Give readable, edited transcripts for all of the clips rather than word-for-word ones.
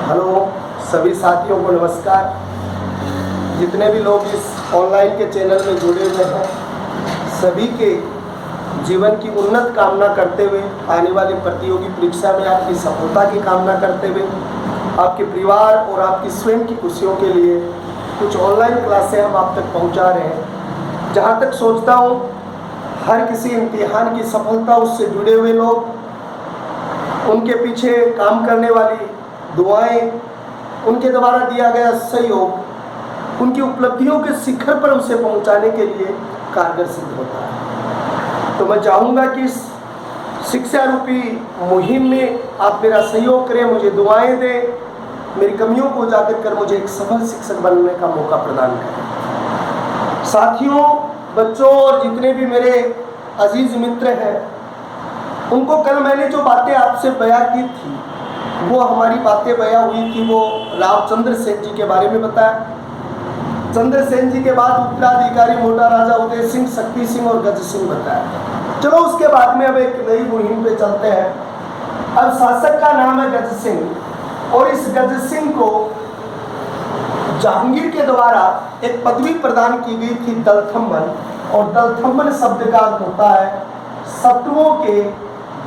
Hello सभी साथियों को नमस्कार। जितने भी लोग इस ऑनलाइन के चैनल में जुड़े हुए हैं, सभी के जीवन की उन्नत कामना करते हुए, आने वाली प्रतियोगी परीक्षा में आपकी सफलता की कामना करते हुए, आपके परिवार और आपकी स्वयं की खुशियों के लिए कुछ ऑनलाइन क्लासें हम आप तक पहुंचा रहे हैं। जहां तक सोचता हूं, हर किसी इम्तिहान की सफलता उससे जुड़े हुए लोग, उनके पीछे काम करने वाली दुआएं, उनके द्वारा दिया गया सहयोग उनकी उपलब्धियों के शिखर पर उसे पहुंचाने के लिए कारगर सिद्ध होता है। तो मैं चाहूँगा कि इस शिक्षा रूपी मुहिम में आप मेरा सहयोग करें, मुझे दुआएं दें, मेरी कमियों को उजागर कर मुझे एक सफल शिक्षक बनने का मौका प्रदान करें। साथियों, बच्चों और जितने भी मेरे अजीज मित्र हैं, उनको कल मैंने जो बातें आपसे बयां की थी, वो हमारी बातें बयां हुई थी, वो राव चंद्र सेन जी के बारे में बताया। चंद्र सेन जी के बाद उत्तराधिकारी मोटा राजा उदय सिंह, शक्ति सिंह और गज सिंह बताया। चलो उसके बाद में अब एक नई मुहिम पे चलते हैं। अब शासक का नाम है गज सिंह, और इस गज सिंह को जहांगीर के द्वारा एक पदवी प्रदान की गई थी, दलथम्मन। और दलथम्मन शब्द का अर्थ होता है शत्रुओं के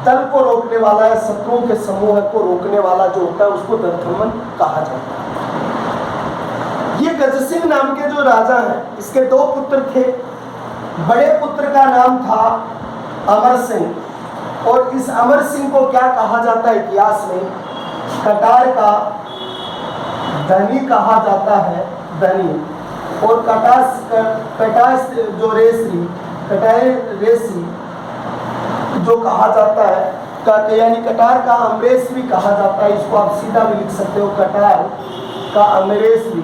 दल को रोकने वाला, है शत्रुओं के समूह को रोकने वाला जो होता है, उसको दलथम्मन कहा जाता है। ये गज सिंह नाम के जो राजा हैं, इसके दो पुत्र थे। बड़े पुत्र का नाम था अमर सिंह, और इस अमर सिंह को क्या कहा जाता है इतिहास में? कटार का धनी कहा जाता है, धनी। और कटास जो रेसी जो कहा जाता है, यानी कटार का अमरेश भी कहा जाता है। इसको आप सीधा भी लिख सकते हो, कटार का अमरेश्वरी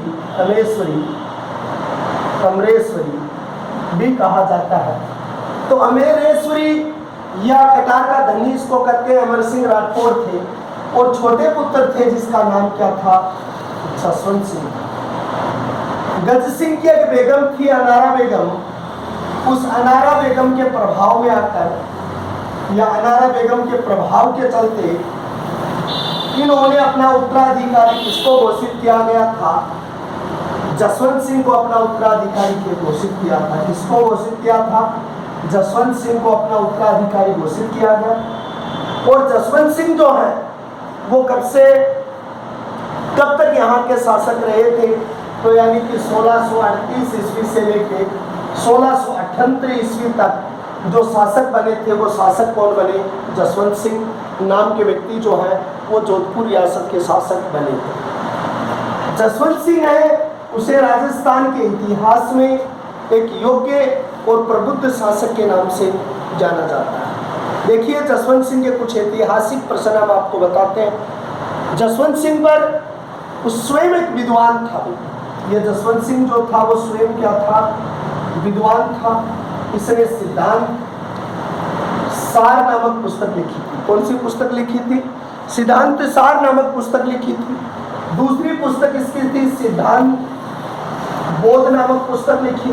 भी कहा जाता है। तो अमरेश्वरी या कटार का धनी इसको कहते हैं। अमर सिंह राठौर थे, और छोटे पुत्र थे जिसका नाम क्या था? जसवंत सिंह। गज सिंह की एक बेगम थी, अनारा बेगम। उस अनारा बेगम के प्रभाव में आकर, या अनारा बेगम के प्रभाव के चलते, इन्होंने अपना उत्तराधिकारी किसको घोषित किया गया था? जसवंत सिंह को अपना उत्तराधिकारी घोषित किया था। किसको घोषित किया था? जसवंत सिंह को अपना उत्तराधिकारी घोषित किया गया। और जसवंत सिंह जो है वो कब तक यहाँ के शासक रहे थे? तो यानी कि 1638 ईस्वी से लेके 1678 ईस्वी तक जो शासक बने थे, वो शासक कौन बने? जसवंत सिंह नाम के व्यक्ति जो है वो जोधपुर रियासत के शासक बने थे। जसवंत सिंह है, उसे राजस्थान के इतिहास में एक योग्य और प्रबुद्ध शासक के नाम से जाना जाता है। देखिए, जसवंत सिंह के कुछ ऐतिहासिक प्रश्न हम आपको बताते हैं। जसवंत सिंह पर स्वयं एक विद्वान था। यह जसवंत सिंह जो था वो स्वयं क्या था? विद्वान था। इसने सिद्धांत सार नामक पुस्तक लिखी थी। कौन सी पुस्तक लिखी थी? सिद्धांत सार नामक पुस्तक लिखी थी। दूसरी पुस्तक इसकी थी सिद्धांत बोध नामक पुस्तक लिखी।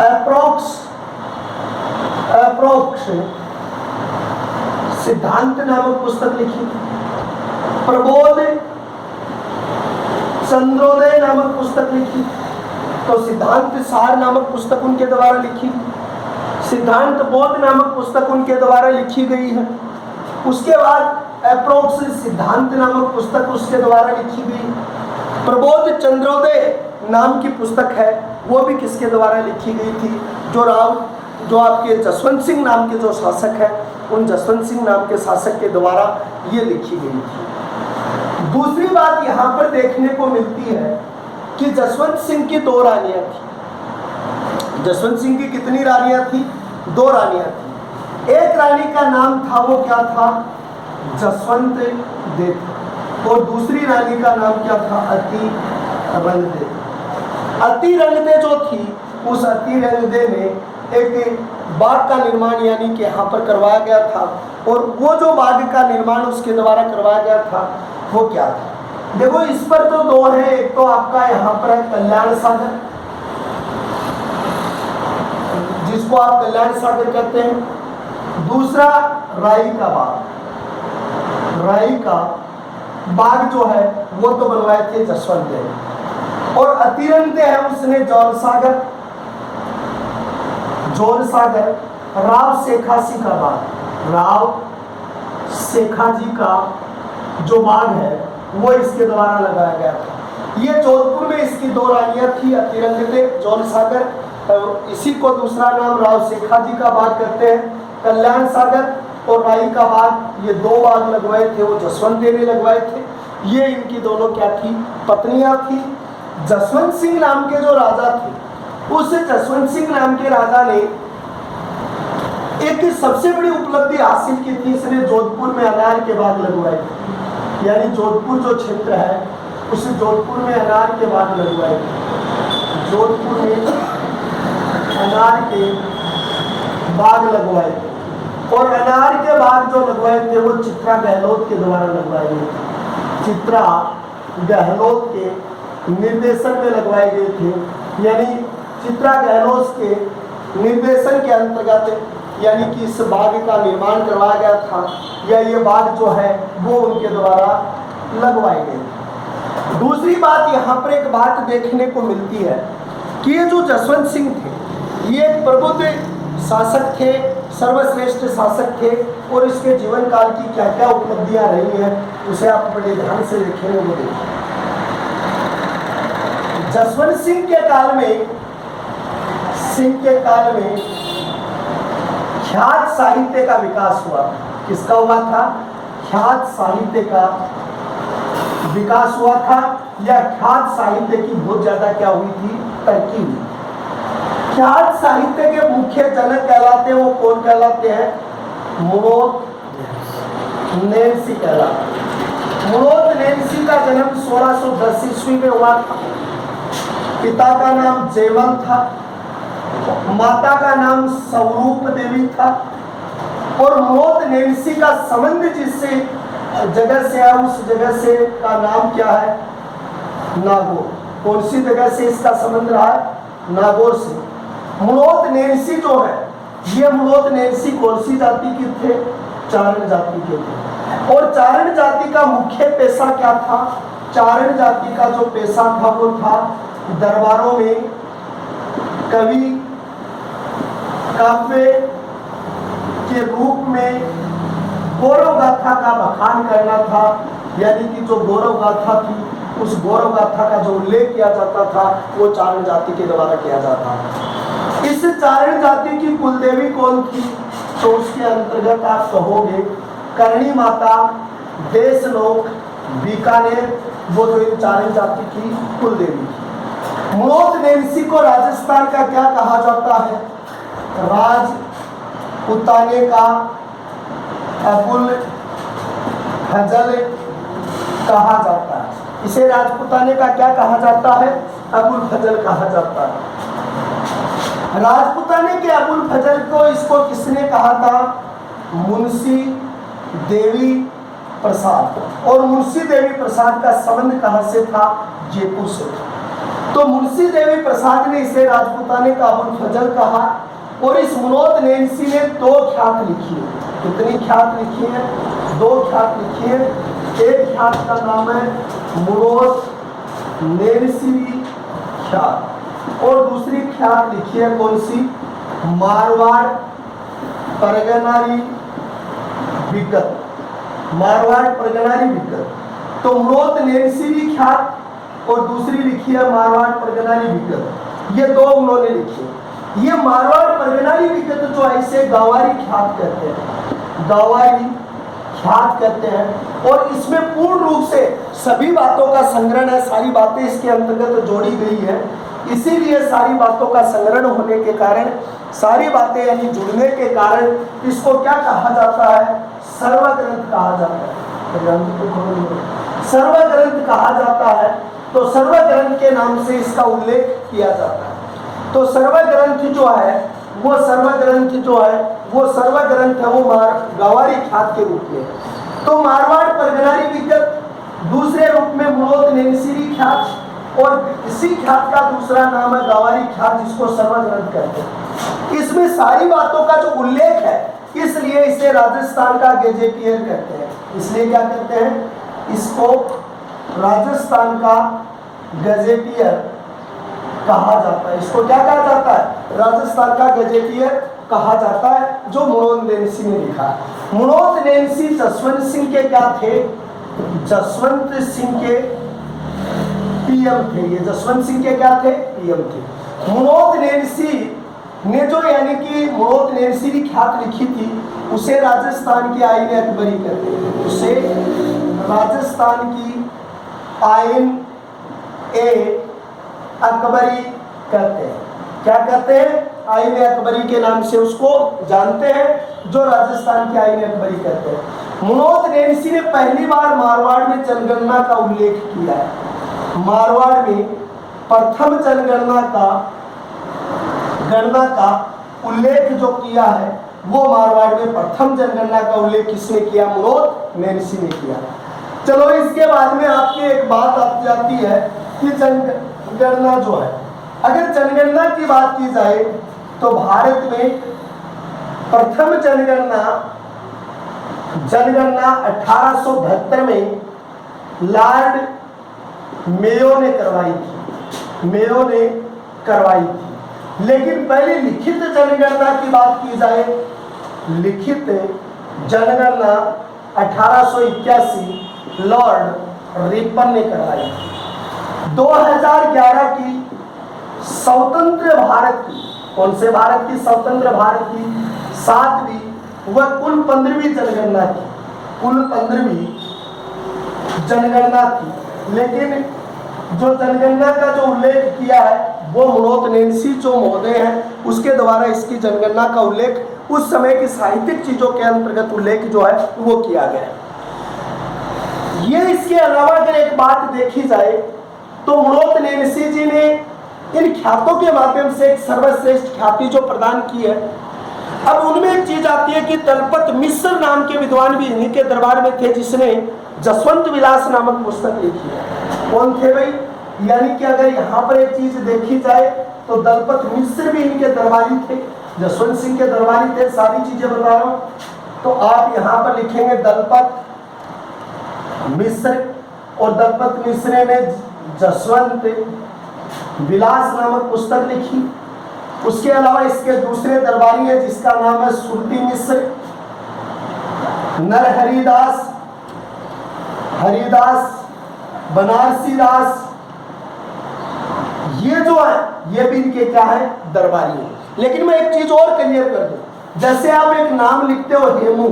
अप्रोक्स सिद्धांत नामक पुस्तक लिखी। प्रबोध चंद्रोदय नामक पुस्तक लिखी। तो सिद्धांत सार नामक पुस्तक उनके द्वारा लिखी। सिद्धांत बोध नामक पुस्तक उनके द्वारा लिखी गई है। उसके बाद अप्रोक्स सिद्धांत नामक पुस्तक उसके द्वारा लिखी गई। प्रबोध चंद्रोदय नाम की पुस्तक है, वो भी किसके द्वारा लिखी गई थी? जो आपके जसवंत सिंह नाम के जो शासक है, उन जसवंत सिंह नाम के शासक के द्वारा ये लिखी गई थी। दूसरी बात यहाँ पर देखने को मिलती है कि जसवंत सिंह की दो रानियां थी। जसवंत सिंह की कितनी रानियां थी? दो रानियां थी। एक रानी का नाम था, वो क्या था? जसवंत दे। और दूसरी रानी का नाम क्या था? अति रंगदे। अति रंगदे जो थी, उस अति रंगदे में एक बाग का निर्माण यानी कि यहाँ पर करवाया गया था। और वो जो बाग का निर्माण उसके द्वारा करवाया गया था, वो क्या था? देखो, इस पर तो दो है। एक तो आपका यहाँ पर है कल्याण सागर, जिसको आप कल्याण सागर कहते हैं। दूसरा राई का बाग, राई का बाग जो है वो तो बनवाए थे जसवंत ने। और अतिरंत है उसने जौन सागर राव शेखासी का बाग, राव शेखा जी का जो बाग है वो इसके द्वारा लगाया गया था। ये जोधपुर में इसकी दो रानियां थी, अतिरंगते जौन सागर, इसी को दूसरा नाम राव शेखा जी का बाग कहते हैं। कल्याण सागर और राई का बाग, ये दो बाग लगवाए थे वो जसवंत ने लगवाए थे। ये इनकी दोनों क्या थी, पत्नियां थी। जसवंत सिंह नाम के जो राजा थे, उस जसवंत सिंह नाम के राजा ने एक सबसे बड़ी उपलब्धि हासिल की थी, इसने जोधपुर में अनार के बाग लगवाए थे। यानी जोधपुर जो क्षेत्र है उस जोधपुर में अनार के बाग लगवाए थे। जोधपुर में अनार के बाग लगवाए थे और अनार के बाग जो लगवाए थे वो चित्रा गहलोत के द्वारा लगवाए गए थे। चित्रा गहलोत के निर्देशन में लगवाए गए थे। यानी चित्रा गहलोत के निर्देशन के अंतर्गत यानी कि इस बाग का निर्माण करवाया गया था, या ये बाग जो है वो उनके द्वारा लगवाए गए। दूसरी बात, यहाँ पर एक बात देखने को मिलती है कि ये जो जसवंत सिंह थे ये प्रबुद्ध शासक थे, सर्वश्रेष्ठ शासक थे, और इसके जीवन काल की क्या क्या उपलब्धियां रही हैं उसे आप बड़े ध्यान से देखेंगे। वो देखिए, जसवंत सिंह के काल में ख्यात साहित्य का विकास हुआ। किसका हुआ था? ख्यात साहित्य का विकास हुआ था, या ख्यात साहित्य की बहुत ज्यादा क्या हुई थी, तरक्की हुई। ख्यात साहित्य के मुख्य जनक कहलाते हैं, वो कौन कहलाते हैं? मुणोत नैन्सी कहलाते हैं। मुणोत नैन्सी का जन्म 1610 ईस्वी में हुआ था। पिता का नाम जयवंत था, माता का नाम स्वरूप देवी था, और मुणोत नैन्सी का संबंध जिससे जगह से है उस जगह से का नाम क्या है? नागौर। कौन सी जगह से इसका संबंध रहा है? नागौर से। मुणोत नैन्सी जो है, ये मुणोत नैन्सी कौन सी जाति के थे? चारण जाति के थे। और चारण जाति का मुख्य पेशा क्या था? चारण जाति का जो पेशा था वो था दरबारों में कवि काव्य के रूप में गौरव गाथा का बखान करना था। यानी कि जो गौरव गाथा थी उस गौरव गाथा का जो उल्लेख किया जाता था वो चारण जाति के द्वारा किया जाता था। इस चारण जाति की कुलदेवी कौन थी? तो उसके अंतर्गत आप कहोगे करणी माता, देशलोक, बीकानेर, वो जो इन चारण जाति की कुलदेवी थी। मुणोत नैन्सी को राजस्थान का क्या कहा जाता है? राजपुताने का अबुल फजल कहा जाता है। इसे राजपुताने का क्या कहा जाता है? अबुल फजल कहा जाता है। राजपुताने के अबुल फजल को इसको किसने कहा था? मुंशी देवी प्रसाद। और मुंशी देवी प्रसाद का संबंध कहां से था? जयपुर से था। तो मुंशी देवी प्रसाद ने इसे राजपुताने का अबुल फजल कहा। और इस मुणोत नैन्सी ने दो ख्यात लिखी है। कितनी ख्यात लिखी है? दो ख्यात लिखी है। एक ख्यात का नाम है मुणोत नैन्सी ख्यात, और दूसरी ख्यात लिखी है कौन सी? मारवाड़ परगनारी विगत। मारवाड़ परगनारी विगत। तो मुणोत नैन्सी भी ख्यात और दूसरी लिखी है मारवाड़ परगनारी विगत। ये दो उन्होंने लिखी है। ये मारवाड़ परगनारी विगत जो है इसे गावारी ख्यात कहते हैं। गावारी ख्यात कहते हैं। और इसमें पूर्ण रूप से सभी बातों का संग्रहण है, सारी बातें इसके अंतर्गत जोड़ी गई है। इसीलिए सारी बातों का संग्रहण होने के कारण, सारी बातें यानी जुड़ने के कारण इसको क्या कहा जाता है? सर्वग्रंथ कहा जाता है। सर्वग्रंथ कहा जाता है। तो सर्वग्रंथ के नाम से इसका उल्लेख किया जाता है। तो सर्वग्रंथ जो है वो सर्वग्रंथ है वो गावारी ख्यात के रूप में। तो मारवाड़ परगनारी विगत दूसरे रूप में मुणोत नैन्सी ख्यात, और इसी ख्यात का दूसरा नाम है गावारी ख्यात, जिसको सर्वग्रंथ कहते हैं। इसमें सारी बातों का जो उल्लेख है, इसलिए इसे राजस्थान का गेजेटियर कहते हैं। इसलिए क्या कहते हैं? इसको राजस्थान का गजेटियर कहा जाता है। इसको क्या कहा जाता है? राजस्थान का गजेटियर कहा जाता है, जो मनोज नैन्सी ने लिखा है। मनोज नैन्सी जसवंत सिंह के क्या थे? जसवंत सिंह के पीएम थे। ये जसवंत सिंह के क्या थे? पीएम थे। मनोज नैन्सी ने जो यानी कि मनोज नैन्सी की ख्यात लिखी थी, उसे राजस्थान की आईन अकबरी कहते हैं। उसे राजस्थान की आईन ए अकबरी कहते हैं। क्या कहते हैं? आईन अकबरी के नाम से उसको जानते हैं, जो राजस्थान की आईन अकबरी कहते हैं। मनोज नैन्सी ने पहली बार मारवाड़ में जनगणना का उल्लेख किया है। मारवाड़ में प्रथम जनगणना का उल्लेख जो किया है, वो मारवाड़ में प्रथम जनगणना का उल्लेख किसने किया? मनोज नैन्सी ने किया। चलो, इसके बाद में आपकी एक बात आ जाती है कि जनगणना जो है, अगर जनगणना की बात की जाए तो भारत में प्रथम जनगणना 1872 में लॉर्ड मेयो ने करवाई थी। लेकिन पहले लिखित जनगणना की बात की जाए, लिखित जनगणना 1881 लॉर्ड रिपन ने करवाई। 2011 की स्वतंत्र भारत की, कौन से भारत की? स्वतंत्र भारत की 7वीं व कुल 15वीं जनगणना की, कुल 15वीं जनगणना थी। लेकिन जो जनगणना का जो उल्लेख किया है, वो मनोज नैन्सी जो महोदय हैं, उसके द्वारा इसकी जनगणना का उल्लेख उस समय की साहित्यिक चीजों के अंतर्गत उल्लेख जो है वो किया गया। ये इसके अलावा अगर एक बात देखी जाए तो मनोज नैन्सी जी ने इन ख्यातों के माध्यम से एक सर्वश्रेष्ठ ख्याति जो प्रदान की है। अब उनमें एक चीज आती है कि दलपत मिश्र नाम के विद्वान भी इन्हीं के दरबार में थे, जिसने जसवंत विलास नामक पुस्तक लिखी है। कौन थे भाई? यानी कि अगर यहाँ पर एक चीज देखी जाए तो दलपत मिश्र भी इनके दरबारी थे, जसवंत सिंह के दरबारी थे। सारी चीजें बता रहा हूँ, तो आप यहाँ पर लिखेंगे दलपत मिश्र, और दलपत मिश्र ने जसवंत विलास नामक पुस्तक लिखी। उसके अलावा इसके दूसरे दरबारी है जिसका नाम है सुरती मिश्र, नरहरिदास, हरिदास, बनारसी दास। ये जो है ये भी इनके क्या है? दरबारी है। लेकिन मैं एक चीज और क्लियर कर दूं, जैसे आप एक नाम लिखते हो हेमू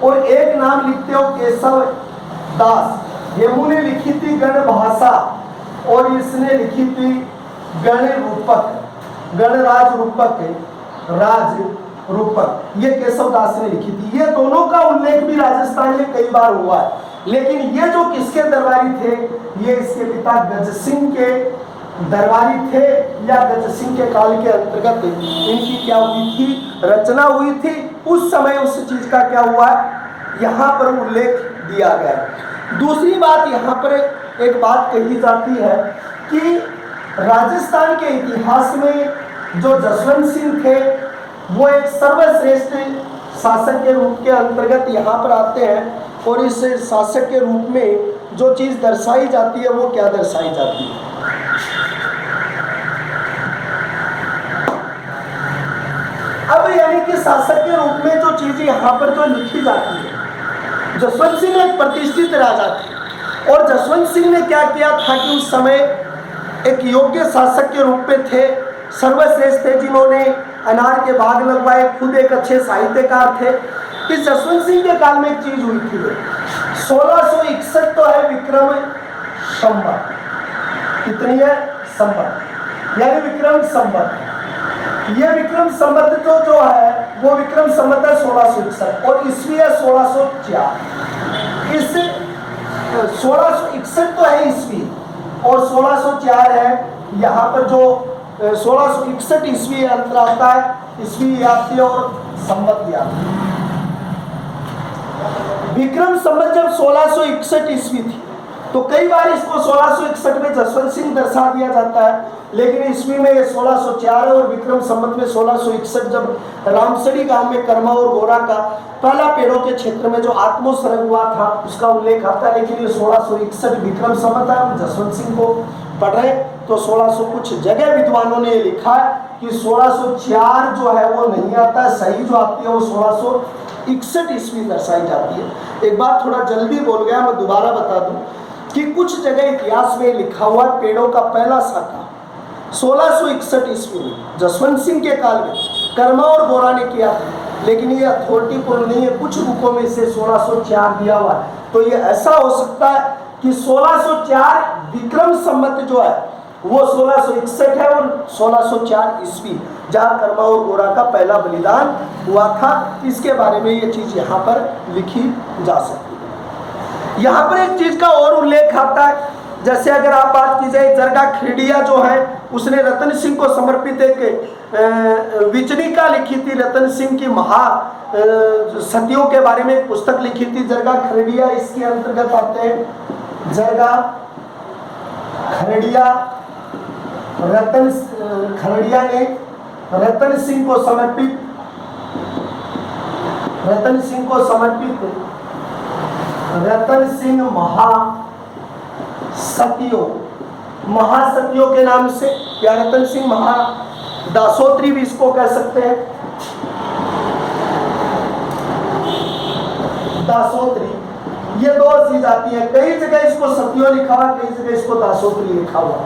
और एक नाम लिखते हो केशव दास। हेमू ने लिखी थी गण भाषा और इसने लिखी थी गण रूपक, गणराज रूपक, राज रूपक, ये केशव दास ने लिखी थी। ये दोनों का उल्लेख भी राजस्थान में कई बार हुआ है। लेकिन ये जो किसके दरबारी थे? ये इसके पिता गज सिंह के दरबारी थे, या गज सिंह के काल के अंतर्गत इनकी क्या हुई थी? रचना हुई थी। उस समय उस चीज का क्या हुआ है? यहाँ पर उल्लेख दिया गया। दूसरी बात यहाँ पर एक बात कही जाती है कि राजस्थान के इतिहास में जो जसवंत सिंह थे, वो एक सर्वश्रेष्ठ शासक के रूप के अंतर्गत यहाँ पर आते हैं। और इस शासक के रूप में जो चीज दर्शाई जाती है, वो क्या दर्शाई जाती है? अब यानी कि शासक के रूप में जो चीजें यहाँ पर जो लिखी जाती है, जसवंत सिंह एक प्रतिष्ठित राजा थे, और जसवंत सिंह ने क्या किया था कि उस समय एक योग्य शासक के रूप में थे, सर्वश्रेष्ठ थे, जिन्होंने अनार के बाग लगवाए, खुद एक अच्छे साहित्यकार थे। इस जसवंत सिंह के काल में एक चीज हुई थी, 1661 तो है विक्रम संवत। कितनी है? संवत, यानी विक्रम संवत। ये विक्रम संवत जो है वो विक्रम संवत है 1661 और ईस्वी है 1604। इस 1661 तो है ईस्वी और 1604 है यहाँ पर जो 1661 ईस्वी अंतर आता है, ईस्वी आती है और संवत आती है। विक्रम संवत जब 1661 ईस्वी थी तो कई बार इसको 1661 में जसवंत सिंह दर्शा दिया जाता है, लेकिन ईस्वी में ये 1604 है और विक्रम संवत में 1661 जब रामसड़ी गांव में कर्मा और गोरा का पहला पेड़ों के क्षेत्र में जो आत्मोत्सर्ग हुआ था उसका उल्लेख आता है। लेकिन ये 1661 विक्रम संवत है। हम जसवंत सिंह को पढ़ रहे तो 1600 कुछ जगह विद्वानों ने ये लिखा है कि 1604 जो है वो नहीं आता है, सही जो आती है वो 1661 ईस्वी दर्शाई जाती है। एक बात थोड़ा जल्दी बोल गया, मैं दोबारा बता दूं कि कुछ जगह इतिहास में लिखा हुआ पेड़ों का पहला शाखा 1661 ईस्वी में जसवंत सिंह के काल में कर्मा और गोरा ने किया था, लेकिन ये अथॉरिटी पूर्ण नहीं है। कुछ बुकों में इसे 1604 दिया हुआ है, तो ये ऐसा हो सकता है कि 1604 विक्रम संवत जो है वो 1661 है और 1604 ईस्वी जहाँ कर्मा और गोरा का पहला बलिदान हुआ था। इसके बारे में ये चीज यहाँ पर लिखी जा सकती है। यहाँ पर एक चीज का और उल्लेख आता है, जैसे अगर आप बात की जाए जरगा खिरडिया जो है उसने रतन सिंह को समर्पित एक विचनिका लिखी थी, रतन सिंह की महा सतियों के बारे में एक पुस्तक लिखी थी जरगा खिरडिया। इसके अंतर्गत आते हैं जरगा खिरडिया। रतन खिरडिया ने रतन सिंह को समर्पित रतन सिंह महासतियों के नाम से, या रतन सिंह महादासोत्री भी इसको कह सकते हैं, दासोत्री, ये दो चीज आती है। कई जगह इसको सतियों लिखा हुआ, कई जगह इसको दासोत्री लिखा हुआ।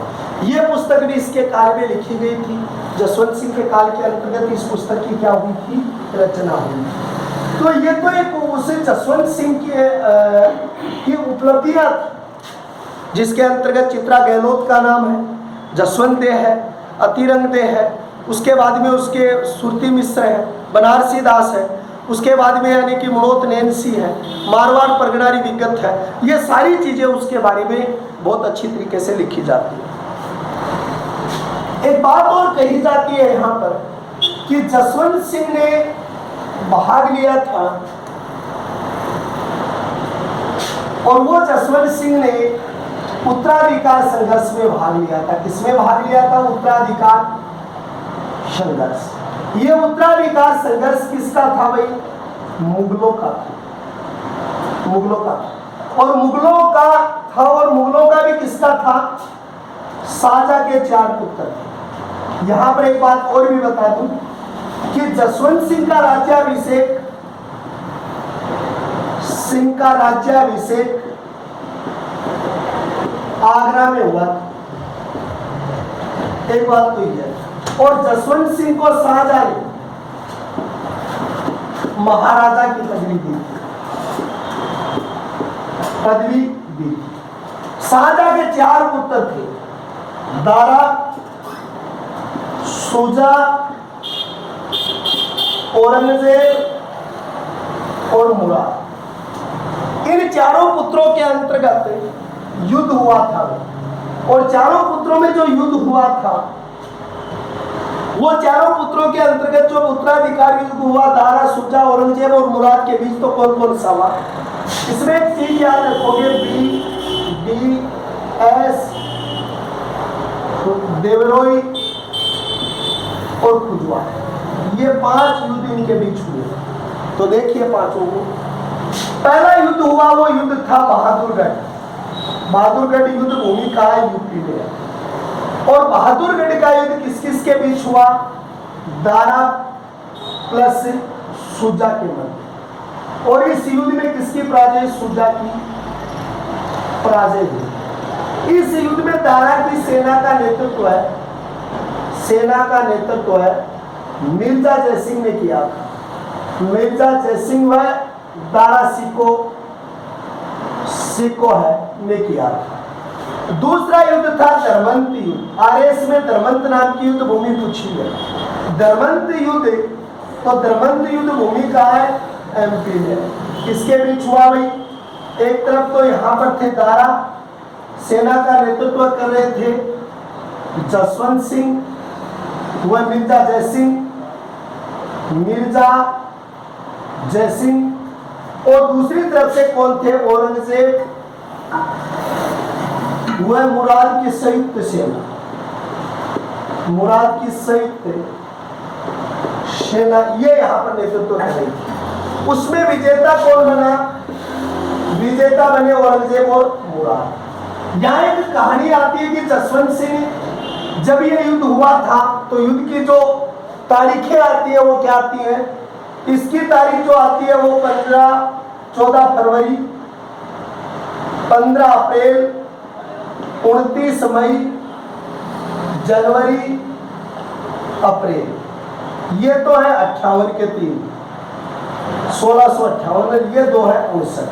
ये पुस्तक भी इसके काल में लिखी गई थी। जसवंत सिंह के काल के अंतर्गत इस पुस्तक की क्या हुई थी, रचना हुई। तो ये तो एक उसे जसवंत सिंह की उपलब्धियां थी, जिसके अंतर्गत चित्रा गहलोत का नाम है, जसवंत दे है, अतिरंग दे है, उसके बाद में उसके सुरती मिश्र है, बनारसी दास है, उसके बाद में यानी कि मनोत नैनसी है, मारवाड़ परगनारी विगत है। ये सारी चीजें उसके बारे में बहुत अच्छी तरीके से लिखी जाती है। एक बात और कही जाती है यहाँ पर कि जसवंत सिंह ने भाग लिया था और वो जसवंत सिंह ने उत्तराधिकार संघर्ष में भाग लिया था। किसमें भाग लिया था? उत्तराधिकार संघर्ष। ये उत्तराधिकार संघर्ष किसका था भाई? मुगलों का था, मुगलों का था। और मुगलों का था, और मुगलों का भी किसका था? शाहजहां के 4 पुत्र थे। यहां पर एक बात और भी बता दूं कि जसवंत सिंह का राज्याभिषेक आगरा में हुआ। एक बात तो ये है। और जसवंत सिंह को शाहजहां ने महाराजा की पदवी दी। शाहजहां के 4 पुत्र थे, दारा, शुजा, औरंगजेब और मुराद। इन 4 पुत्रों के अंतर्गत युद्ध हुआ था, और 4 पुत्रों में जो युद्ध हुआ था वो 4 पुत्रों के अंतर्गत जो उत्तराधिकार युद्ध हुआ, दारा, शुजा, औरंगजेब और मुराद के बीच, तो कौन कौन सा हुआ? इसमें एक चीज याद रखोगे, BDS, देवरोई और खुजवा, ये 5 युद्ध इनके बीच हुए। तो देखिए 5 को। पहला युद्ध हुआ वो युद्ध था बहादुरगढ़। बहादुरगढ़ युद्ध भूमि का है, यूपी में। और बहादुरगढ़ का युद्ध किस किस के बीच हुआ? दारा प्लस शुजा के मध्य। और इस युद्ध में किसकी पराजय? शुजा की पराजय हुई। इस युद्ध में दारा की सेना का नेतृत्व है मिर्जा जयसिंह ने किया था। मिर्जा जयसिंह व दारा सिको है ने किया था। दूसरा युद्ध था दरमंत युद्ध। आरएस में दरमंत नाम की युद्ध भूमि पूछी है। दरमंत युद्ध, तो दरमंत युद्ध भूमि का है एमपी में। किसके बीच हुआ भाई? एक तरफ तो यहाँ पर थे दारा, सेना का नेतृत्व कर रहे थे जसवंत सिंह व मिर्जा जयसिंह, और दूसरी तरफ से कौन थे? औरंगजेब वह मुराद की संयुक्त सेना, मुराद की संयुक्त सेना ये यहाँ पर नेतृत्व कर रही थी। उसमें विजेता कौन बना? विजेता बने औरंगजेब और मुराद। यहाँ एक कहानी आती है कि जसवंत सिंह जब ये युद्ध हुआ था तो युद्ध की जो तारीखें आती है वो क्या आती है? इसकी तारीख जो आती है वो 14 फरवरी, 15 अप्रैल, 29 मई, जनवरी, अप्रैल, ये तो है 58 के 3, 1658 में, ये 2 है 59।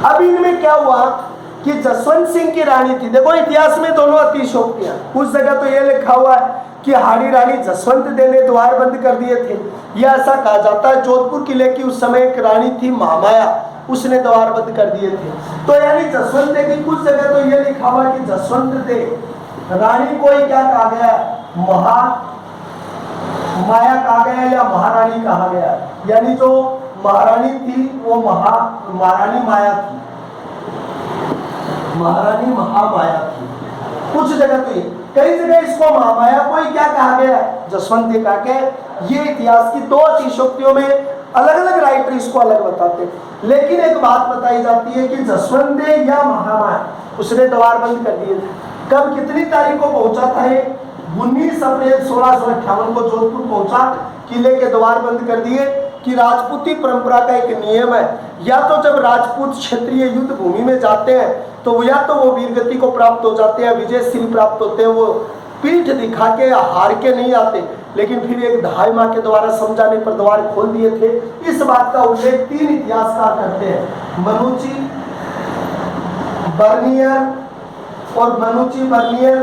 अब इनमें क्या हुआ कि जसवंत सिंह की रानी थी। देखो इतिहास में दोनों अतिशयोक्तियां, कुछ जगह तो ये लिखा हुआ है कि हाड़ी रानी जसवंत दे ने द्वार बंद कर दिए थे, या ऐसा कहा जाता है जोधपुर किले की उस समय एक रानी थी महामाया, उसने द्वार बंद कर दिए थे। तो यानी जसवंत दे की कुछ जगह तो ये लिखा हुआ कि जसवंत दे रानी को ही क्या कहा गया? माया कहा गया या महारानी कहा गया। यानी जो महारानी थी वो महारानी माया थी, महारानी महामाया थी। कुछ जगह तो कई जगह इसको महामाया को ही क्या कहा गया? जसवंत दे कहा गया। ये इतिहास की 2 अतिशयोक्तियों में अलग अलग राइटर इसको अलग बताते हैं। लेकिन एक बात बताई जाती है कि जसवंत दे या महामाया उसने द्वार बंद कर दिए थे। कब, कितनी तारीख को पहुंचा था? 19 अप्रैल 1658 को जोधपुर पहुंचा, किले के द्वार बंद कर दिए। कि राजपूती परंपरा का एक नियम है, या तो जब राजपूत क्षेत्रीय युद्ध भूमि में जाते हैं तो या तो वो वीरगति को प्राप्त हो जाते हैं, विजय श्री प्राप्त होते हैं, वो पीठ दिखा के या हार के नहीं आते, लेकिन फिर एक दहाई माँ के द्वारा समझाने पर द्वार खोल दिए थे। इस बात का उल्लेख 3 इतिहासकार करते हैं, मनुची, बर्नियर और मनुची बर्नियर,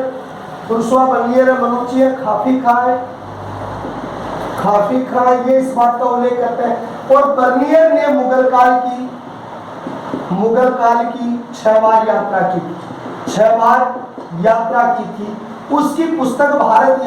पुरुषवा बर्नियर है, मनुची है, खाफी खां ये इस बात का उल्लेख करते हैं। और बर्नियर ने मुगल काल की 6 बार यात्रा की, 6 बार यात्रा की थी। उसकी पुस्तक भारत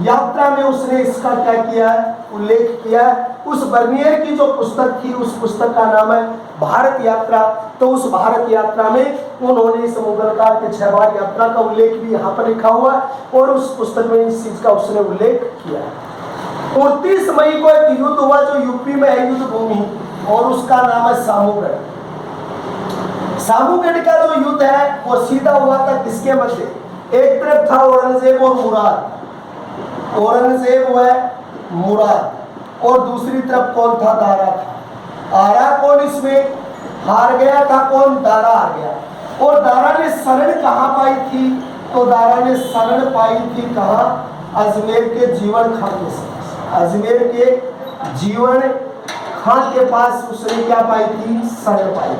यात्रा में उसने इसका क्या किया है? उल्लेख किया है। उस बर्नियर की जो पुस्तक थी उस पुस्तक का नाम है भारत यात्रा। तो उस भारत यात्रा में उन्होंने इस मुगल काल के 6 बार यात्रा का उल्लेख भी यहाँ पर लिखा हुआ है और उस पुस्तक में इस चीज का उसने उल्लेख किया है। 29 मई को एक युद्ध हुआ जो यूपी में है युद्ध भूमि, और उसका नाम है सामूगढ़। सामूगढ़ का जो युद्ध है वो सीधा हुआ था किसके मध्य? एक तरफ था औरंगजेब और मुराद, औरंगजेब व मुराद, और दूसरी तरफ कौन था? दारा था। आरा कौन इसमें हार गया था? कौन? दारा हार गया। और दारा ने शरण कहाँ पाई थी? तो दारा ने शरण पाई थी कहाँ? अजमेर के जीवन खां के पास। अजमेर के जीवन खां के पास उसने क्या पाई थी? शरण पाई।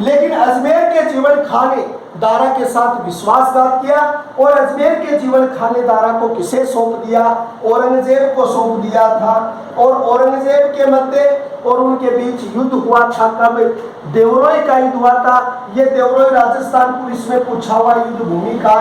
लेकिन अजमेर के जीवन खां ने दारा के साथ विश्वासघात किया और अजमेर के जीवन खां ने दारा को किसे सौंप दिया? औरंगजेब को सौंप दिया था। और औरंगजेब के मध्य और उनके बीच युद्ध हुआ था। कब? देवरोई का युद्ध हुआ था। ये देवरोई राजस्थान पुलिस में पूछा हुआ युद्ध भूमि का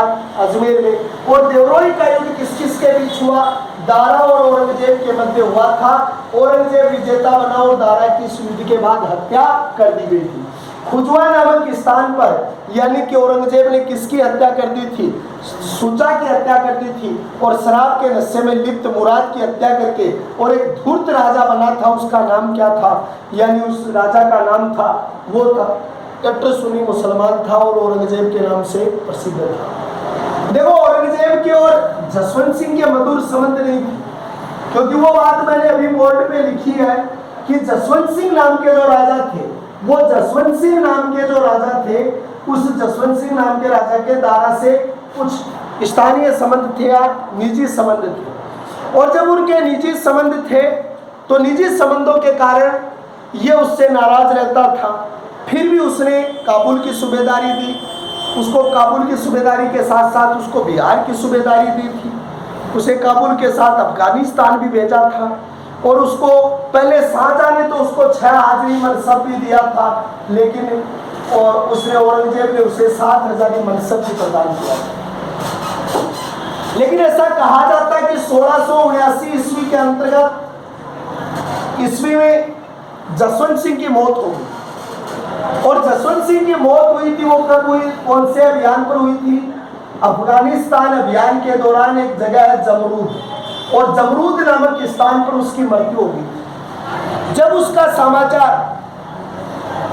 अजमेर में। और देवरोई का युद्ध किस किस के बीच हुआ? दारा और औरंगजेब के मध्य हुआ था। औरंगजेब विजेता बना और दारा की इस युद्ध के बाद हत्या कर दी गई थी। खुजवा नामक स्थान पर, यानी कि औरंगजेब ने किसकी हत्या कर दी थी? सुजा की हत्या कर दी थी। और शराब के नशे में लिप्त मुराद की हत्या करके, और एक धूर्त राजा बना था, उसका नाम क्या था? यानी उस राजा का नाम था, वो था कट्टर सुन्नी मुसलमान था और औरंगजेब के नाम से प्रसिद्ध था। देखो औरंगजेब के और जसवंत सिंह के मधुर संबंध नहीं थी, क्योंकि वो बात मैंने अभी बोर्ड पे लिखी है कि जसवंत सिंह नाम के जो राजा थे, वो जसवंत सिंह नाम के जो राजा थे, उस जसवंत सिंह नाम के राजा के दारा से कुछ स्थानीय संबंध थे या निजी संबंध थे। और जब उनके निजी संबंध थे तो निजी संबंधों के कारण ये उससे नाराज रहता था। फिर भी उसने काबुल की सूबेदारी दी, उसको काबुल की सूबेदारी के साथ साथ उसको बिहार की सूबेदारी दी थी, उसे काबुल के साथ अफगानिस्तान भी भेजा था। और उसको पहले शाहजहां ने तो उसको 6 हाजरी मनसब भी दिया था, लेकिन और उसने औरंगजेब ने उसे 7 हजारी मनसब भी प्रदान किया। लेकिन ऐसा कहा जाता है कि 1679 ईस्वी के अंतर्गत ईस्वी में जसवंत सिंह की मौत हो गई। और जसवंत सिंह की मौत हुई थी, वो कब हुई, कौन से अभियान पर हुई थी? अफगानिस्तान अभियान के दौरान एक जगह है जमरूद, और जमरूद नामक स्थान पर उसकी मृत्यु हो गई। जब उसका समाचार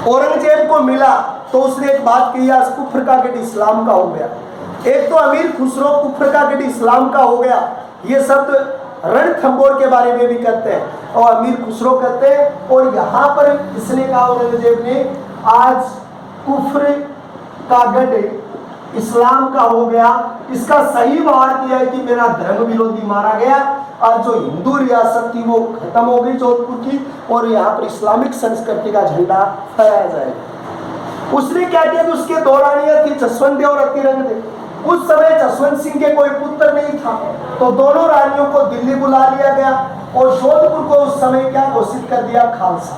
औरंगजेब को मिला तो उसने एक बात कही, आज कुफ्र का गढ़ इस्लाम का हो गया। एक तो अमीर खुसरो कुफ्र का गढ़ इस्लाम का हो गया, ये शब्द रणथंबोर के बारे में भी कहते हैं और अमीर खुसरो कहते हैं। और यहाँ पर इसने कहा औरंगजेब ने, आज कुफ्र का गढ़ इस्लाम का हो गया। इसका सही अर्थ यह है कि मेरा धर्म विरोधी मारा गया और जो हिंदू रियासत थी वो खत्म हो गई जोधपुर की, और यहाँ पर इस्लामिक संस्कृति का झंडा फहराया जाएगा। उसने क्या किया कि उसके दो रानियां थी, जसवंत और अतिरंग। उस समय जसवंत सिंह के कोई पुत्र नहीं था, तो दोनों रानियों को दिल्ली बुला लिया गया और जोधपुर को उस समय क्या घोषित कर दिया, खालसा।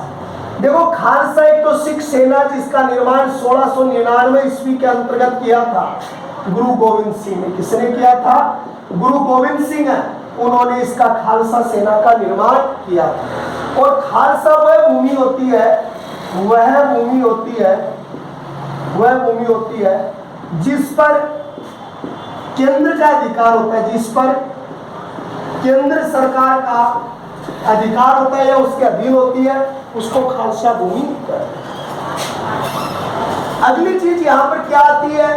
देखो, खालसा एक तो सिख सेना जिसका निर्माण 1699 ईस्वी के अंतर्गत किया था गुरु गोविंद सिंह ने। किसने किया था? गुरु गोविंद सिंह है, उन्होंने इसका खालसा सेना का निर्माण किया था। और खालसा वह भूमि होती है जिस पर केंद्र का अधिकार होता है, जिस पर केंद्र सरकार का अधिकार होता है या उसके अधीन होती है, उसको खालसा भूमि कहते हैं। अगली चीज यहाँ पर क्या आती है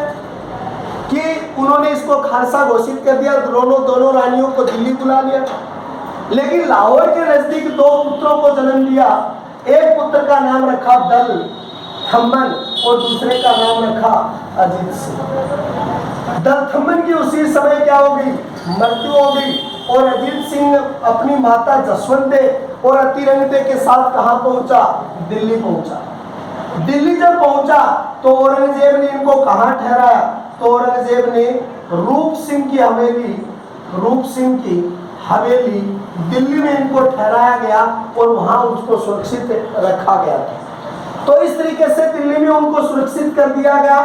कि उन्होंने इसको खालसा घोषित कर दिया, दोनों रानियों को दिल्ली बुला लिया, लेकिन लाहौर के नजदीक दो पुत्रों को जन्म दिया। एक पुत्र का नाम रखा दल थम्मन और दूसरे का नाम रखा अजीत सिंह। दल थम्मन की उसी समय क्या हो गई, मृत्यु हो गई, और अजीत सिंह अपनी माता जसवंत और अतिरंगते के साथ कहाँ पहुंचा, दिल्ली पहुंचा। दिल्ली जब पहुंचा तो औरंगजेब ने इनको कहाँ ठहराया, तो औरंगजेब ने रूप सिंह की हवेली दिल्ली में इनको ठहराया गया और वहां उसको सुरक्षित रखा गया था। तो इस तरीके से दिल्ली में उनको सुरक्षित कर दिया गया,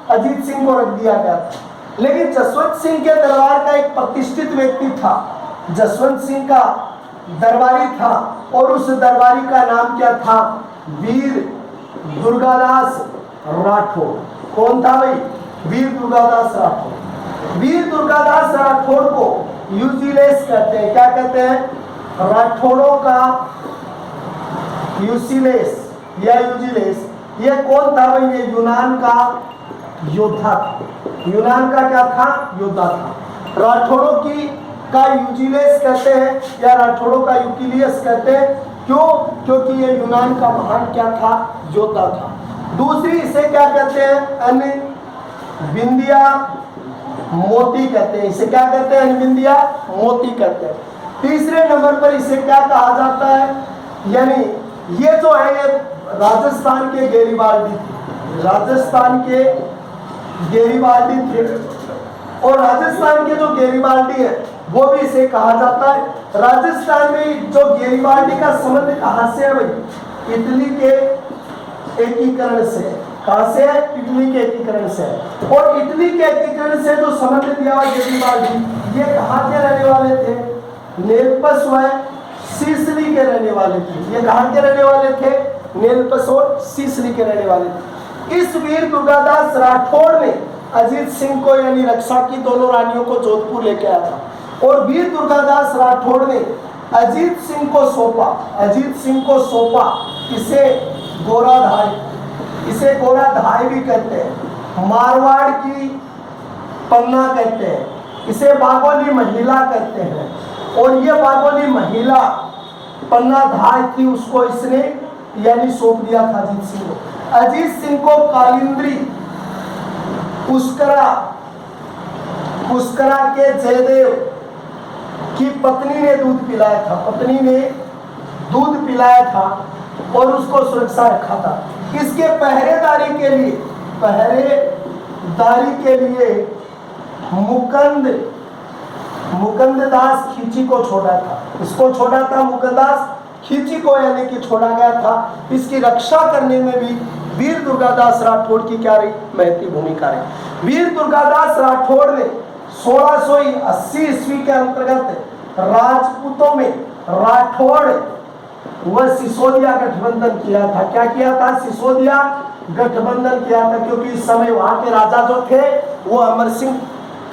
अजीत सिंह को रख दिया गया था। लेकिन जसवंत सिंह के दरबार का एक प्रतिष्ठित व्यक्ति था, जसवंत सिंह का दरबारी था, और उस दरबारी का नाम क्या था, वीर दुर्गादास राठौड़। कौन था भाई? वीर दुर्गादास राठौड़। वीर दुर्गादास राठौड़ को यूजिलेस कहते हैं। क्या कहते हैं? राठौड़ों का यूजिलेस या यूजिलेस। ये कौन था भाई? ये यूनान का योद्धा था। यूनान का क्या था? योद्धा था। राठौड़ों की का यूजिलेस कहते हैं या राठौड़ों का यूकिलियस कहते हैं। क्यों? क्योंकि ये यूनान का महान क्या था, योद्धा था। दूसरी इसे क्या कहते हैं? अनबिंदिया मोती कहते हैं। इसे क्या कहते हैं? अनबिंदिया मोती कहते हैं। तीसरे नंबर पर इसे क्या कहा जाता है, यानी ये जो है ये राजस्थान के गेरीबाल्डी थे, राजस्थान के गेरीबाल्डी थे, और राजस्थान के जो गेरीबाल्डी है वो भी इसे कहा जाता है। राजस्थान में जो गेरीबाल्डी का संबंध कहाँ से है भाई? इटली के एकीकरण से। कहाँ से है? इटली के एकीकरण से। और इटली के एकीकरण से जो संबंध दिया हुआ गेरीबाल्डी, ये कहाँ के रहने वाले थे? नेल्पस व सिसिली के रहने वाले थे। ये कहाँ के रहने वाले थे? नेल्पस और सिसिली के रहने वाले थे। इस वीर दुर्गादास राठौड़ ने अजीत सिंह को यानी रक्षा की दोनों रानियों को जोधपुर लेके आया था, और वीर दुर्गादास राठौड़ ने अजीत सिंह को सौंपा इसे गोराधाई, इसे गोराधाई भी कहते हैं, मारवाड़ की पन्ना कहते हैं, इसे बागोली महिला कहते हैं। और ये बागोली महिला पन्ना धाय थी, उसको इसने यानी सौंप दिया था अजीत सिंह को। अजीत सिंह को कालिंद्री पुष्करा के जयदेव की पत्नी ने दूध पिलाया था और उसको सुरक्षा रखा था। इसके पहरेदारी के लिए मुकुंद दास खींची को छोड़ा था। इसको छोड़ा था मुकुंद दास खींची को, यानी कि छोड़ा गया था। इसकी रक्षा करने में भी वीर दुर्गादास राठौड़ की क्या रही? महती भूमिका रही। वीर दुर्गादास राठौड़ ने 1680 ईस्वी के अंतर्गत राजपूतों में राठौड़ वह सिसोदिया गठबंधन किया था। क्या किया था? सिसोदिया गठबंधन किया था, क्योंकि इस समय वहां के राजा जो थे वो अमर सिंह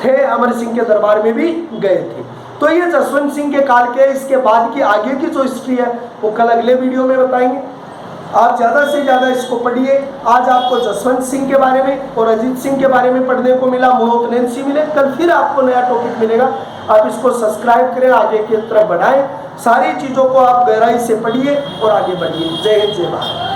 थे, अमर सिंह के दरबार में भी गए थे। तो ये जसवंत सिंह के काल के, इसके बाद की आगे की जो हिस्ट्री है वो कल अगले वीडियो में बताएंगे। आप ज़्यादा से ज़्यादा इसको पढ़िए। आज आपको जसवंत सिंह के बारे में और अजीत सिंह के बारे में पढ़ने को मिला, मोहतनेंसी मिले, कल फिर आपको नया टॉपिक मिलेगा। आप इसको सब्सक्राइब करें, आगे की तरफ बढ़ाएं, सारी चीज़ों को आप गहराई से पढ़िए और आगे बढ़िए। जय हिंद, जय भारत।